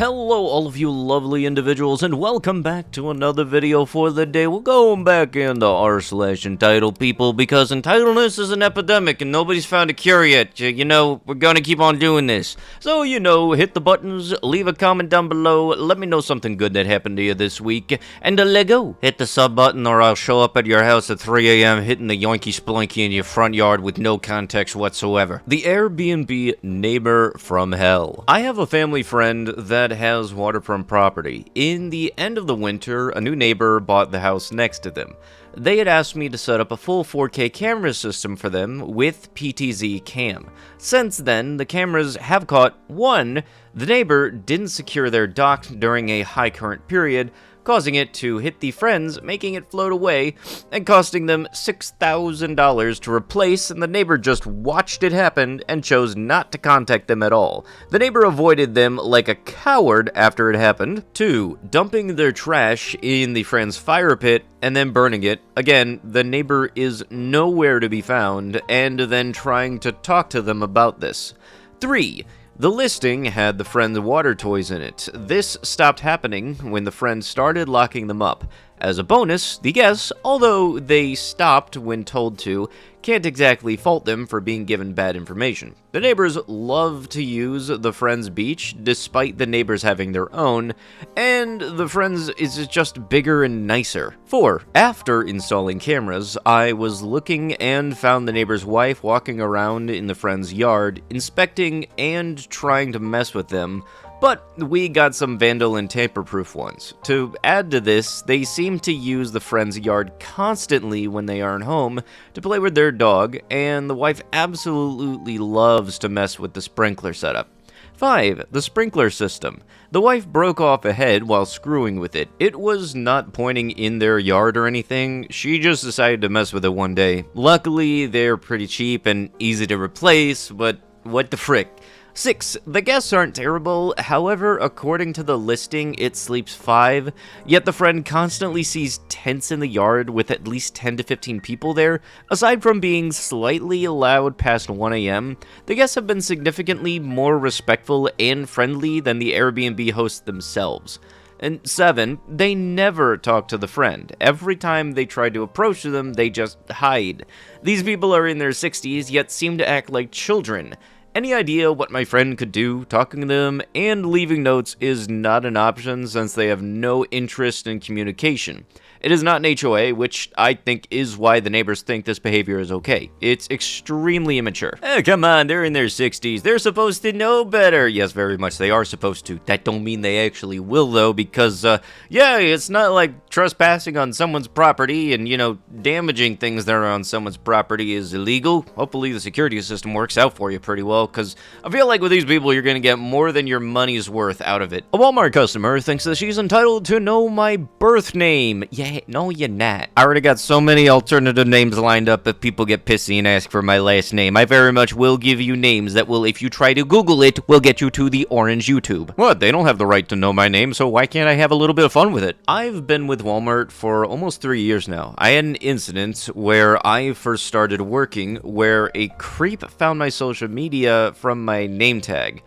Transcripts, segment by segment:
Hello all of you lovely individuals, and welcome back to another video for the day. We're going back into r/entitled people because entitledness is an epidemic and nobody's found a cure yet. You know, we're gonna keep on doing this. So, hit the buttons, leave a comment down below, let me know something good that happened to you this week, and let go. Hit the sub button or I'll show up at your house at 3 a.m. hitting the yoinky spelunky in your front yard with no context whatsoever. The Airbnb neighbor from hell. I have a family friend that has waterfront property. In the end of the winter, a new neighbor bought the house next to them. They had asked me to set up a full 4K camera system for them with PTZ cam. Since then, the cameras have caught one, the neighbor didn't secure their dock during a high current period, causing it to hit the friends, making it float away, and costing them $6,000 to replace, and the neighbor just watched it happen and chose not to contact them at all. The neighbor avoided them like a coward after it happened. 2. Dumping their trash in the friend's fire pit and then burning it. Again, the neighbor is nowhere to be found, and then trying to talk to them about this. 3. The listing had the friend's water toys in it. This stopped happening when the friend started locking them up. As a bonus, the guests, although they stopped when told to, can't exactly fault them for being given bad information. The neighbors love to use the friend's beach, despite the neighbors having their own, and the friend's is just bigger and nicer. 4. After installing cameras, I was looking and found the neighbor's wife walking around in the friend's yard, inspecting and trying to mess with them, but we got some vandal and tamper-proof ones. To add to this, they seem to use the friend's yard constantly when they aren't home to play with their dog, and the wife absolutely loves to mess with the sprinkler setup. 5. The sprinkler system. The wife broke off a head while screwing with it. It was not pointing in their yard or anything, she just decided to mess with it one day. Luckily, they're pretty cheap and easy to replace, but what the frick. 6. The guests aren't terrible, however, according to the listing, it sleeps 5, yet the friend constantly sees tents in the yard with at least 10 to 15 people there. Aside from being slightly loud past 1 a.m., the guests have been significantly more respectful and friendly than the Airbnb hosts themselves. And 7, they never talk to the friend. Every time they try to approach them, they just hide. These people are in their 60s, yet seem to act like children. Any idea what my friend could do? Talking to them and leaving notes is not an option since they have no interest in communication. It is not an HOA, which I think is why the neighbors think this behavior is okay. It's extremely immature. Oh, come on, they're in their 60s. They're supposed to know better. Yes, very much they are supposed to. That don't mean they actually will, though, because, yeah, it's not like trespassing on someone's property and, damaging things that are on someone's property is illegal. Hopefully the security system works out for you pretty well, because I feel like with these people, you're going to get more than your money's worth out of it. A Walmart customer thinks that she's entitled to know my birth name. Yeah. No, you're not. I already got so many alternative names lined up if people get pissy and ask for my last name. I very much will give you names that will, if you try to Google it, will get you to the orange YouTube. What? They don't have the right to know my name, so why can't I have a little bit of fun with it? I've been with Walmart for almost 3 years now. I had an incident where I first started working where a creep found my social media from my name tag.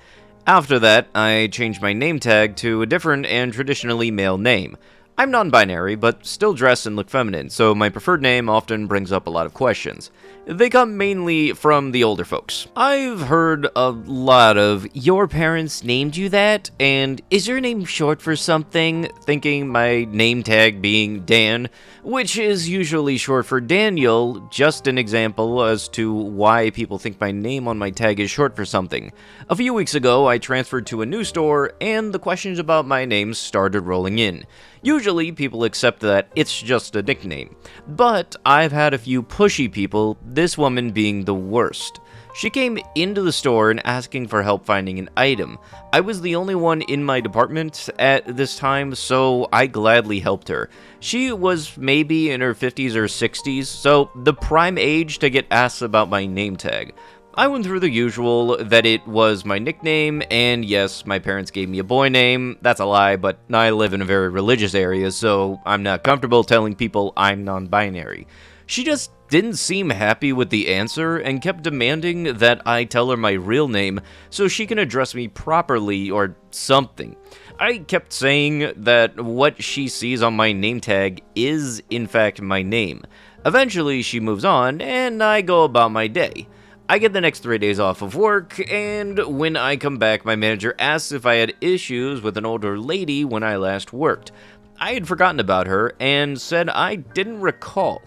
After that, I changed my name tag to a different and traditionally male name. I'm non-binary, but still dress and look feminine, so my preferred name often brings up a lot of questions. They come mainly from the older folks. I've heard a lot of, your parents named you that, and is your name short for something, thinking my name tag being Dan, which is usually short for Daniel, just an example as to why people think my name on my tag is short for something. A few weeks ago, I transferred to a new store, and the questions about my name started rolling in. Usually, people accept that it's just a nickname, but I've had a few pushy people, this woman being the worst. She came into the store and asking for help finding an item. I was the only one in my department at this time, so I gladly helped her. She was maybe in her 50s or 60s, so the prime age to get asked about my name tag. I went through the usual, that it was my nickname, and yes, my parents gave me a boy name. That's a lie, but I live in a very religious area, so I'm not comfortable telling people I'm non-binary. She just didn't seem happy with the answer and kept demanding that I tell her my real name so she can address me properly or something. I kept saying that what she sees on my name tag is, in fact, my name. Eventually, she moves on, and I go about my day. I get the next 3 days off of work, and when I come back, my manager asks if I had issues with an older lady when I last worked. I had forgotten about her and said I didn't recall.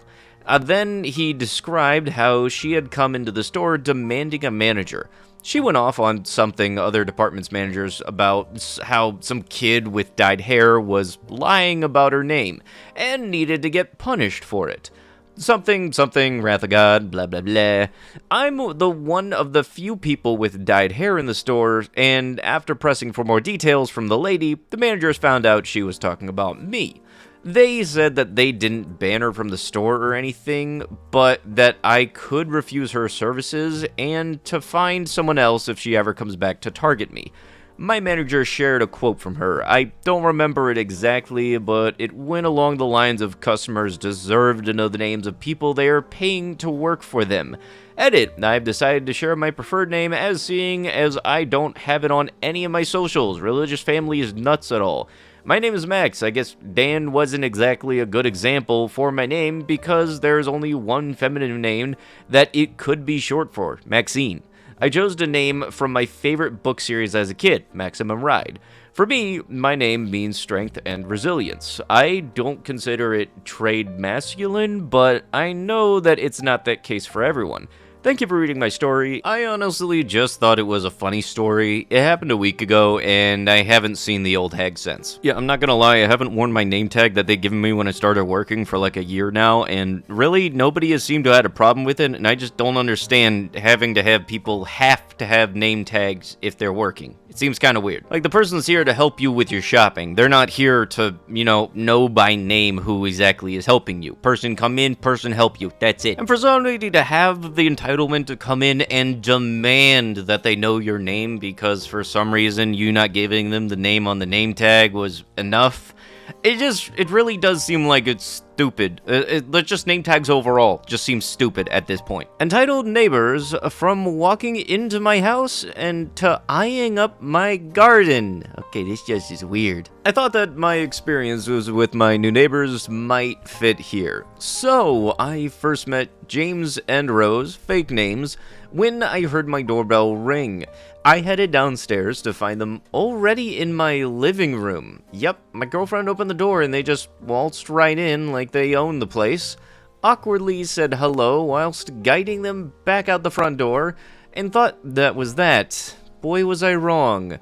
Then he described how she had come into the store demanding a manager. She went off on something other departments' managers about how some kid with dyed hair was lying about her name and needed to get punished for it. Something, wrath of God, blah, blah, blah. I'm the one of the few people with dyed hair in the store, and after pressing for more details from the lady, the managers found out she was talking about me. They said that they didn't ban her from the store or anything, but that I could refuse her services and to find someone else if she ever comes back to target me. My manager shared a quote from her. I don't remember it exactly, but it went along the lines of customers deserve to know the names of people they are paying to work for them. Edit, I've decided to share my preferred name as seeing as I don't have it on any of my socials. Religious family is nuts at all. My name is Max. I guess Dan wasn't exactly a good example for my name because there's only one feminine name that it could be short for, Maxine. I chose the name from my favorite book series as a kid, Maximum Ride. For me, my name means strength and resilience. I don't consider it trade masculine, but I know that it's not that case for everyone. Thank you for reading my story. I honestly just thought it was a funny story. It happened a week ago, and I haven't seen the old hag since. Yeah, I'm not gonna lie, I haven't worn my name tag that they've given me when I started working for like a year now, and really, nobody has seemed to have had a problem with it, and I just don't understand having to have people have to have name tags if they're working. It seems kind of weird. Like, the person's here to help you with your shopping. They're not here to, know by name who exactly is helping you. Person come in, person help you. That's it. And for somebody to have the entitlement to come in and demand that they know your name because for some reason you not giving them the name on the name tag was enough, it really does seem like it's stupid. Just name tags overall just seem stupid at this point. Entitled neighbors, from walking into my house and to eyeing up my garden. Okay, this just is weird. I thought that my experiences with my new neighbors might fit here. So, I first met James and Rose, fake names, when I heard my doorbell ring. I headed downstairs to find them already in my living room. Yep, my girlfriend opened the door and they just waltzed right in like they owned the place. Awkwardly said hello whilst guiding them back out the front door, and thought that was that. Boy, was I wrong.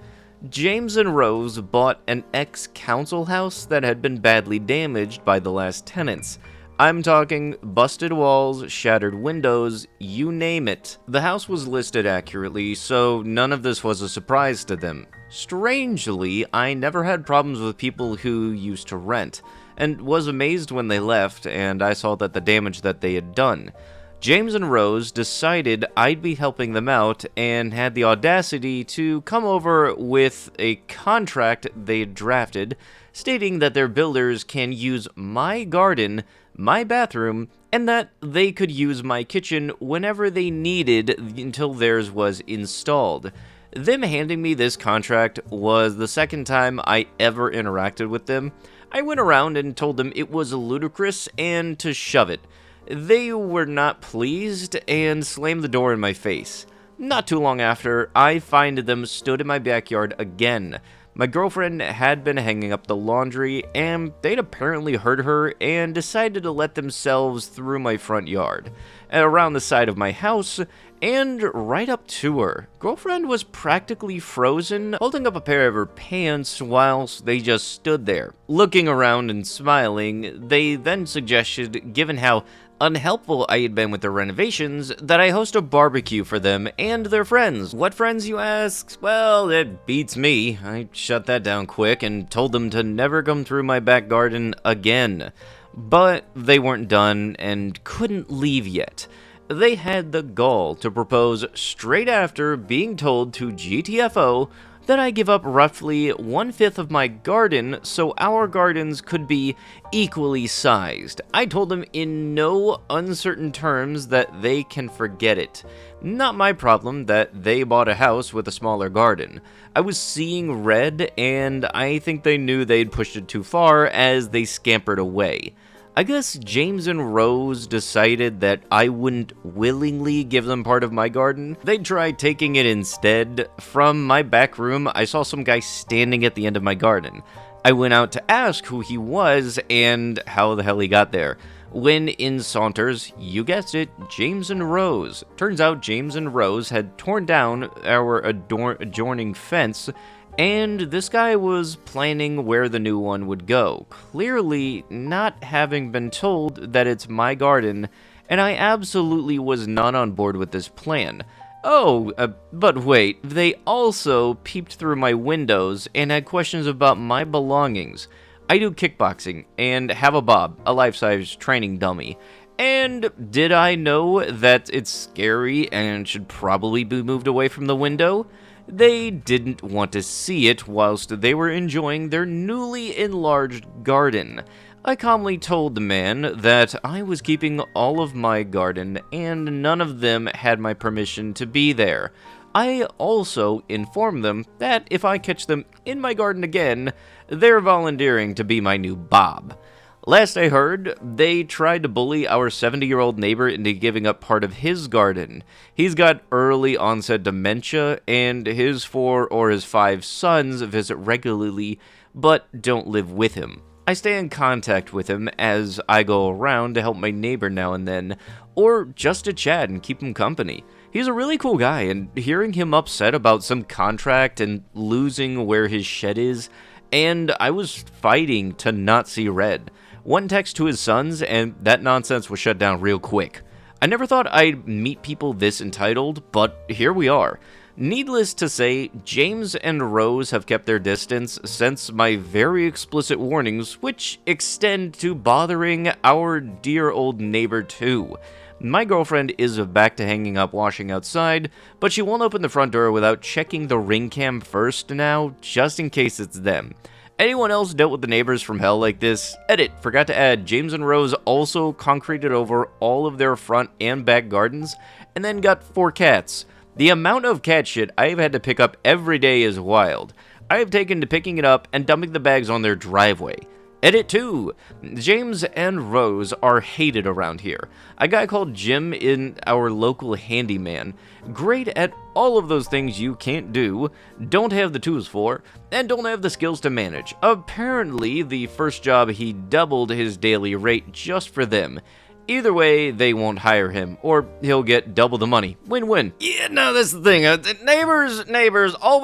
James and Rose bought an ex-council house that had been badly damaged by the last tenants. I'm talking busted walls, shattered windows, you name it. The house was listed accurately, so none of this was a surprise to them. Strangely, I never had problems with people who used to rent, and was amazed when they left and I saw that the damage that they had done. James and Rose decided I'd be helping them out and had the audacity to come over with a contract they had drafted, stating that their builders can use my garden, my bathroom, and that they could use my kitchen whenever they needed until theirs was installed. Them handing me this contract was the second time I ever interacted with them. I went around and told them it was ludicrous and to shove it. They were not pleased and slammed the door in my face. Not too long after, I find them stood in my backyard again. My girlfriend had been hanging up the laundry, and they'd apparently heard her and decided to let themselves through my front yard, around the side of my house, and right up to her. Girlfriend was practically frozen, holding up a pair of her pants whilst they just stood there. Looking around and smiling, they then suggested, given how unhelpful I had been with their renovations, that I host a barbecue for them and their friends. What friends, you ask? Well, it beats me. I shut that down quick and told them to never come through my back garden again. But they weren't done and couldn't leave yet. They had the gall to propose straight after being told to GTFO that I give up roughly 1/5 of my garden so our gardens could be equally sized. I told them in no uncertain terms that they can forget it. Not my problem that they bought a house with a smaller garden. I was seeing red, and I think they knew they'd pushed it too far as they scampered away. I guess James and Rose decided that I wouldn't willingly give them part of my garden. They tried taking it instead. From my back room, I saw some guy standing at the end of my garden. I went out to ask who he was and how the hell he got there. When in saunters, you guessed it, James and Rose. Turns out James and Rose had torn down our adjoining fence, and this guy was planning where the new one would go, clearly not having been told that it's my garden, and I absolutely was not on board with this plan. Oh, but wait, they also peeped through my windows and had questions about my belongings. I do kickboxing and have a bob, a life-size training dummy. And did I know that it's scary and should probably be moved away from the window? They didn't want to see it whilst they were enjoying their newly enlarged garden. I calmly told the man that I was keeping all of my garden and none of them had my permission to be there. I also informed them that if I catch them in my garden again, they're volunteering to be my new Bob. Last I heard, they tried to bully our 70-year-old neighbor into giving up part of his garden. He's got early onset dementia, and his 4 or his 5 sons visit regularly, but don't live with him. I stay in contact with him as I go around to help my neighbor now and then, or just to chat and keep him company. He's a really cool guy, and hearing him upset about some contract and losing where his shed is, and I was fighting to not see red. One text to his sons, and that nonsense was shut down real quick. I never thought I'd meet people this entitled, but here we are. Needless to say, James and Rose have kept their distance since my very explicit warnings, which extend to bothering our dear old neighbor too. My girlfriend is back to hanging up washing outside, but she won't open the front door without checking the ring cam first now, just in case it's them. Anyone else dealt with the neighbors from hell like this? Edit, forgot to add, James and Rose also concreted over all of their front and back gardens, and then got 4 cats. The amount of cat shit I've had to pick up every day is wild. I have taken to picking it up and dumping the bags on their driveway. Edit 2. James and Rose are hated around here. A guy called Jim in our local handyman. Great at all of those things you can't do, don't have the tools for, and don't have the skills to manage. Apparently, the first job he doubled his daily rate just for them. Either way, they won't hire him, or he'll get double the money. Win-win. Yeah, no, that's the thing. Neighbors, all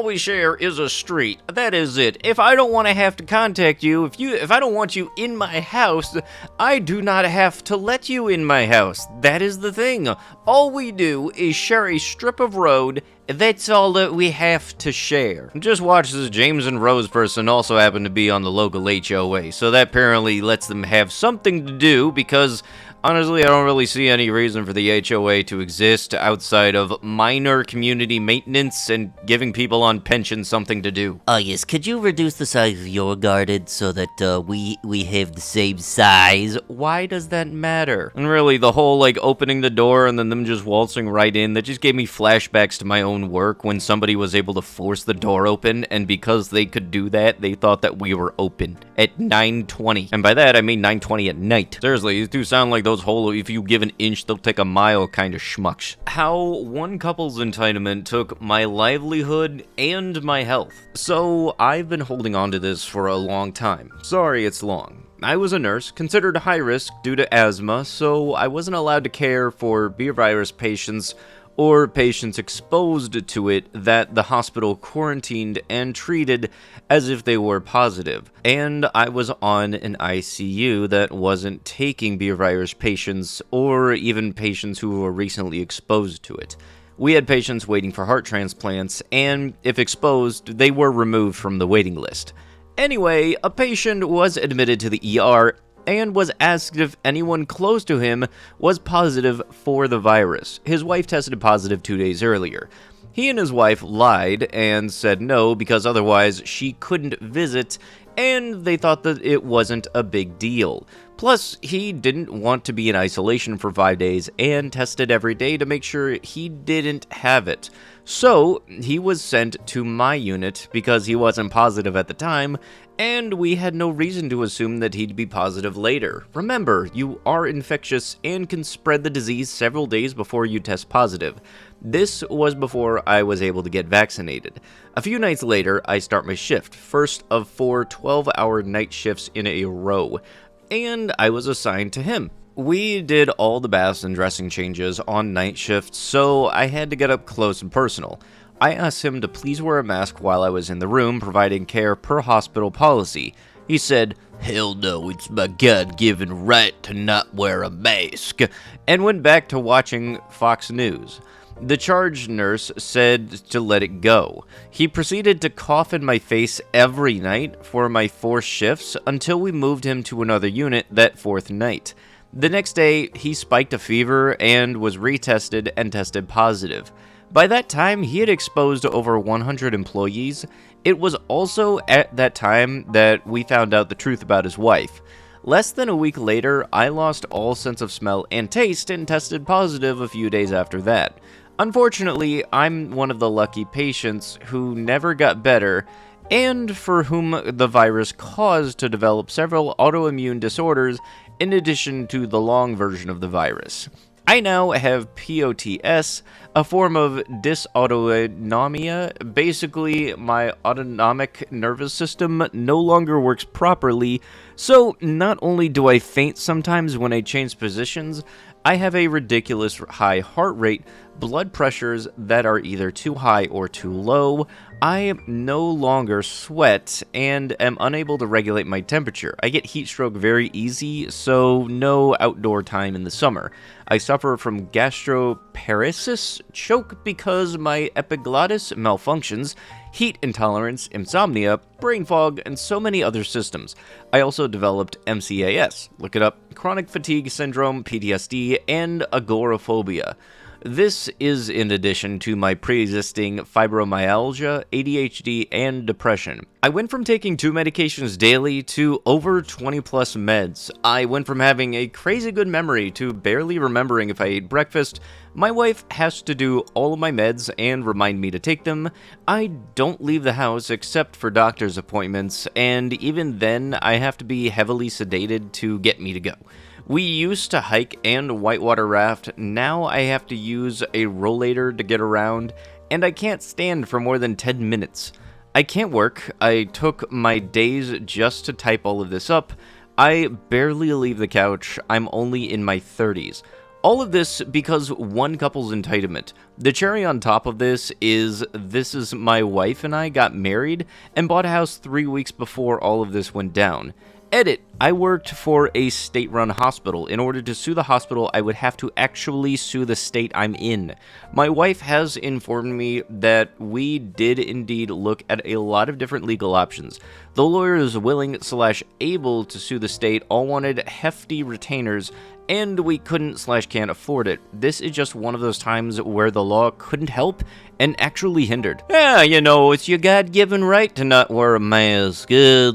we share is a street. That is it. If I don't want to have to contact you, if I don't want you in my house, I do not have to let you in my house. That is the thing. All we do is share a strip of road. That's all that we have to share. Just watch this James and Rose person also happen to be on the local HOA, so that apparently lets them have something to do because honestly, I don't really see any reason for the HOA to exist outside of minor community maintenance and giving people on pension something to do. Oh yes, could you reduce the size of your garden so that we have the same size? Why does that matter? And really, the whole like opening the door and then them just waltzing right in, that just gave me flashbacks to my own work when somebody was able to force the door open, and because they could do that, they thought that we were open at 9:20. And by that, I mean 9:20 at night. Seriously, these two sound like those whole if you give an inch, they'll take a mile kind of schmucks. How one couple's entitlement took my livelihood and my health. So I've been holding on to this for a long time. Sorry it's long. I was a nurse, considered high risk due to asthma, so I wasn't allowed to care for beer virus patients or patients exposed to it that the hospital quarantined and treated as if they were positive. And I was on an ICU that wasn't taking beer virus patients or even patients who were recently exposed to it. We had patients waiting for heart transplants, and if exposed, they were removed from the waiting list. Anyway, a patient was admitted to the ER and was asked if anyone close to him was positive for the virus. His wife tested positive 2 days earlier. He and his wife lied and said no because otherwise she couldn't visit, and they thought that it wasn't a big deal. Plus, he didn't want to be in isolation for 5 days and tested every day to make sure he didn't have it. So, he was sent to my unit because he wasn't positive at the time, and we had no reason to assume that he'd be positive later. Remember, you are infectious and can spread the disease several days before you test positive. This was before I was able to get vaccinated. A few nights later, I start my shift, first of 4 12-hour night shifts in a row, and I was assigned to him. We did all the baths and dressing changes on night shift, so I had to get up close and personal. I asked him to please wear a mask while I was in the room, providing care per hospital policy. He said, "Hell no, it's my God-given right to not wear a mask," and went back to watching Fox News. The charge nurse said to let it go. He proceeded to cough in my face every night for my 4 shifts until we moved him to another unit that 4th night. The next day, he spiked a fever and was retested and tested positive. By that time, he had exposed over 100 employees. It was also at that time that we found out the truth about his wife. Less than a week later, I lost all sense of smell and taste and tested positive a few days after that. Unfortunately, I'm one of the lucky patients who never got better, and for whom the virus caused to develop several autoimmune disorders in addition to the long version of the virus. I now have POTS, a form of dysautonomia. Basically, my autonomic nervous system no longer works properly, so not only do I faint sometimes when I change positions, I have a ridiculous high heart rate, blood pressures that are either too high or too low. I no longer sweat and am unable to regulate my temperature. I get heat stroke very easy, so no outdoor time in the summer. I suffer from gastroparesis, choke because my epiglottis malfunctions, heat intolerance, insomnia, brain fog, and so many other systems. I also developed MCAS, look it up, chronic fatigue syndrome, PTSD, and agoraphobia. This is in addition to my pre-existing fibromyalgia, ADHD, and depression. I went from taking 2 medications daily to over 20 plus meds. I went from having a crazy good memory to barely remembering if I ate breakfast. My wife has to do all of my meds and remind me to take them. I don't leave the house except for doctor's appointments, and even then I have to be heavily sedated to get me to go. We used to hike and whitewater raft, now I have to use a rollator to get around, and I can't stand for more than 10 minutes. I can't work, I took my days just to type all of this up, I barely leave the couch, I'm only in my 30s. All of this because one couple's entitlement. The cherry on top of this is my wife and I got married and bought a house 3 weeks before all of this went down. Edit, I worked for a state-run hospital. In order to sue the hospital, I would have to actually sue the state I'm in. My wife has informed me that we did indeed look at a lot of different legal options. The lawyers willing/able to sue the state all wanted hefty retainers, and we couldn't/can't afford it. This is just one of those times where the law couldn't help and actually hindered. Yeah, you know, it's your God-given right to not wear a mask. Yeah,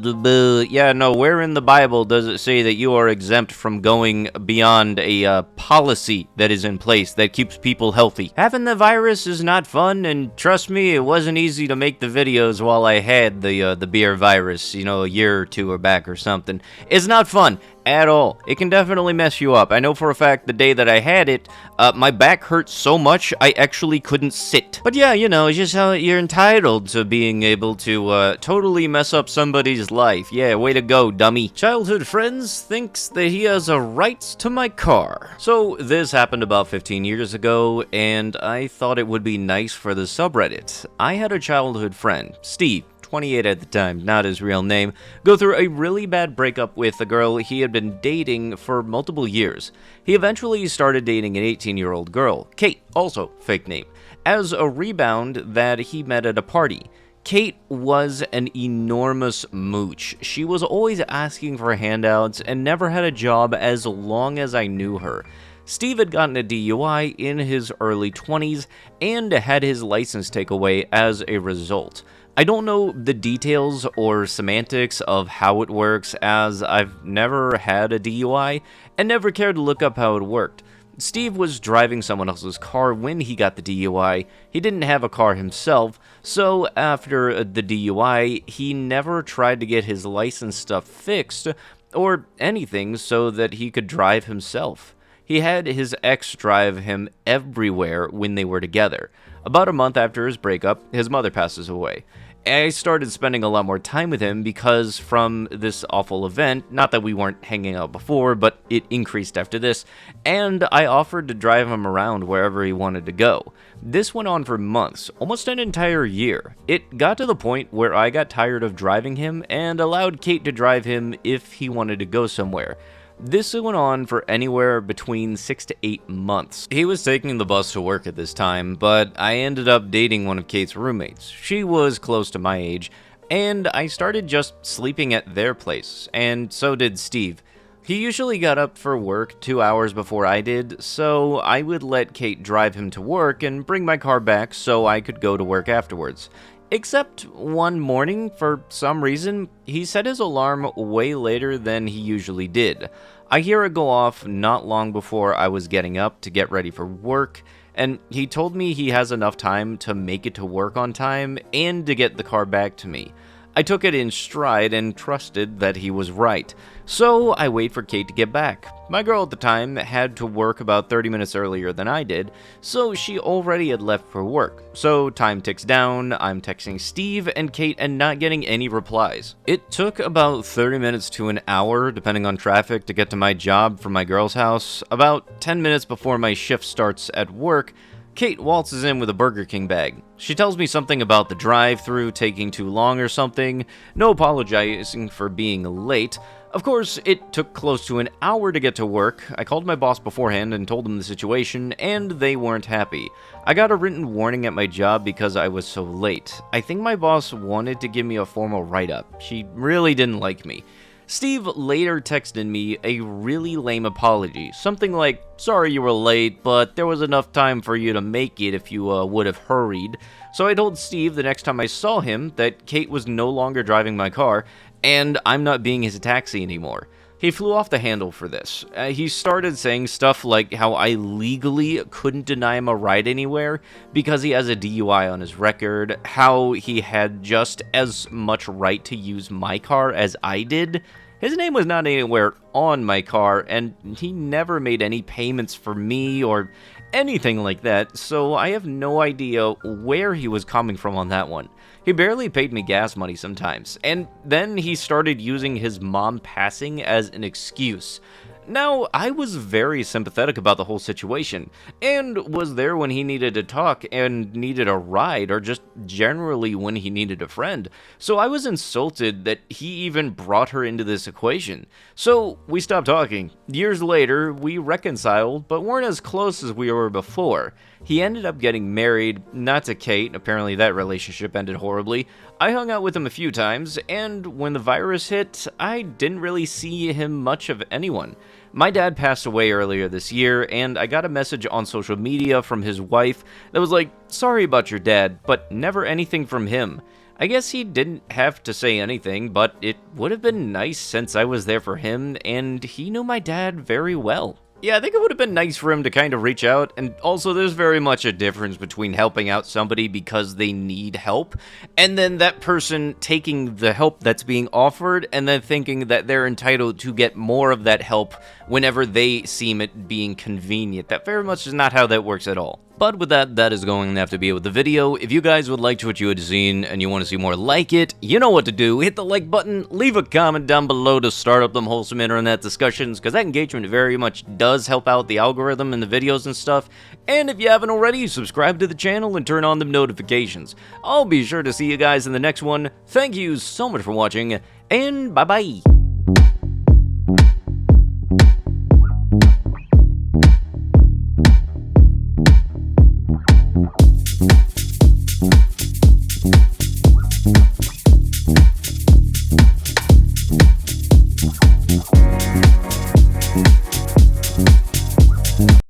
no, where in the Bible does it say that you are exempt from going beyond a policy that is in place that keeps people healthy? Having the virus is not fun, and trust me, it wasn't easy to make the videos while I had the beer virus, you know, a year or two back or something. It's not fun at all. It can definitely mess you up. I know for a fact the day that I had it, my back hurt so much I actually couldn't sit. But yeah, you know, it's just how you're entitled to being able to totally mess up somebody's life. Yeah, way to go, dummy. Childhood friends thinks that he has a right to my car. So this happened about 15 years ago, and I thought it would be nice for the subreddit. I had a childhood friend, Steve, 28 at the time, not his real name, go through a really bad breakup with a girl he had been dating for multiple years. He eventually started dating an 18-year-old girl, Kate, also fake name, as a rebound that he met at a party. Kate was an enormous mooch. She was always asking for handouts and never had a job as long as I knew her. Steve had gotten a DUI in his early 20s and had his license taken away as a result. I don't know the details or semantics of how it works, as I've never had a DUI and never cared to look up how it worked. Steve was driving someone else's car when he got the DUI. He didn't have a car himself, so after the DUI, he never tried to get his license stuff fixed or anything so that he could drive himself. He had his ex drive him everywhere when they were together. About a month after his breakup, his mother passes away. I started spending a lot more time with him because from this awful event, not that we weren't hanging out before, but it increased after this, and I offered to drive him around wherever he wanted to go. This went on for months, almost an entire year. It got to the point where I got tired of driving him and allowed Kate to drive him if he wanted to go somewhere. This went on for anywhere between 6 to 8 months. He was taking the bus to work at this time, but I ended up dating one of Kate's roommates. She was close to my age, and I started just sleeping at their place, and so did Steve. He usually got up for work 2 hours before I did, so I would let Kate drive him to work and bring my car back so I could go to work afterwards. Except one morning, for some reason, he set his alarm way later than he usually did. I hear it go off not long before I was getting up to get ready for work, and he told me he has enough time to make it to work on time and to get the car back to me. I took it in stride and trusted that he was right, so I wait for Kate to get back. My girl at the time had to work about 30 minutes earlier than I did, so she already had left for work. So time ticks down, I'm texting Steve and Kate and not getting any replies. It took about 30 minutes to an hour, depending on traffic, to get to my job from my girl's house. About 10 minutes before my shift starts at work, Kate waltzes in with a Burger King bag. She tells me something about the drive-thru taking too long or something, no apologizing for being late. Of course, it took close to an hour to get to work. I called my boss beforehand and told them the situation, and they weren't happy. I got a written warning at my job because I was so late. I think my boss wanted to give me a formal write-up. She really didn't like me. Steve later texted me a really lame apology, something like, "Sorry you were late, but there was enough time for you to make it if you would have hurried." So I told Steve the next time I saw him that Kate was no longer driving my car, and I'm not being his taxi anymore. He flew off the handle for this. He started saying stuff like how I legally couldn't deny him a ride anywhere because he has a DUI on his record, how he had just as much right to use my car as I did. His name was not anywhere on my car, and he never made any payments for me or anything like that, so I have no idea where he was coming from on that one. He barely paid me gas money sometimes, and then he started using his mom passing as an excuse. Now, I was very sympathetic about the whole situation, and was there when he needed to talk and needed a ride, or just generally when he needed a friend, so I was insulted that he even brought her into this equation. So, we stopped talking. Years later, we reconciled, but weren't as close as we were before. He ended up getting married, not to Kate, apparently that relationship ended horribly. I hung out with him a few times, and when the virus hit, I didn't really see him much of anyone. My dad passed away earlier this year, and I got a message on social media from his wife that was like, "Sorry about your dad," but never anything from him. I guess he didn't have to say anything, but it would have been nice since I was there for him, and he knew my dad very well. Yeah, I think it would have been nice for him to kind of reach out, and also there's very much a difference between helping out somebody because they need help, and then that person taking the help that's being offered, and then thinking that they're entitled to get more of that help whenever they seem it being convenient. That very much is not how that works at all. But with that, that is going to have to be it with the video. If you guys would like what you had seen and you want to see more like it, you know what to do. Hit the like button, leave a comment down below to start up them wholesome internet discussions, because that engagement very much does help out the algorithm and the videos and stuff. And if you haven't already, subscribe to the channel and turn on the notifications. I'll be sure to see you guys in the next one. Thank you so much for watching, and bye-bye.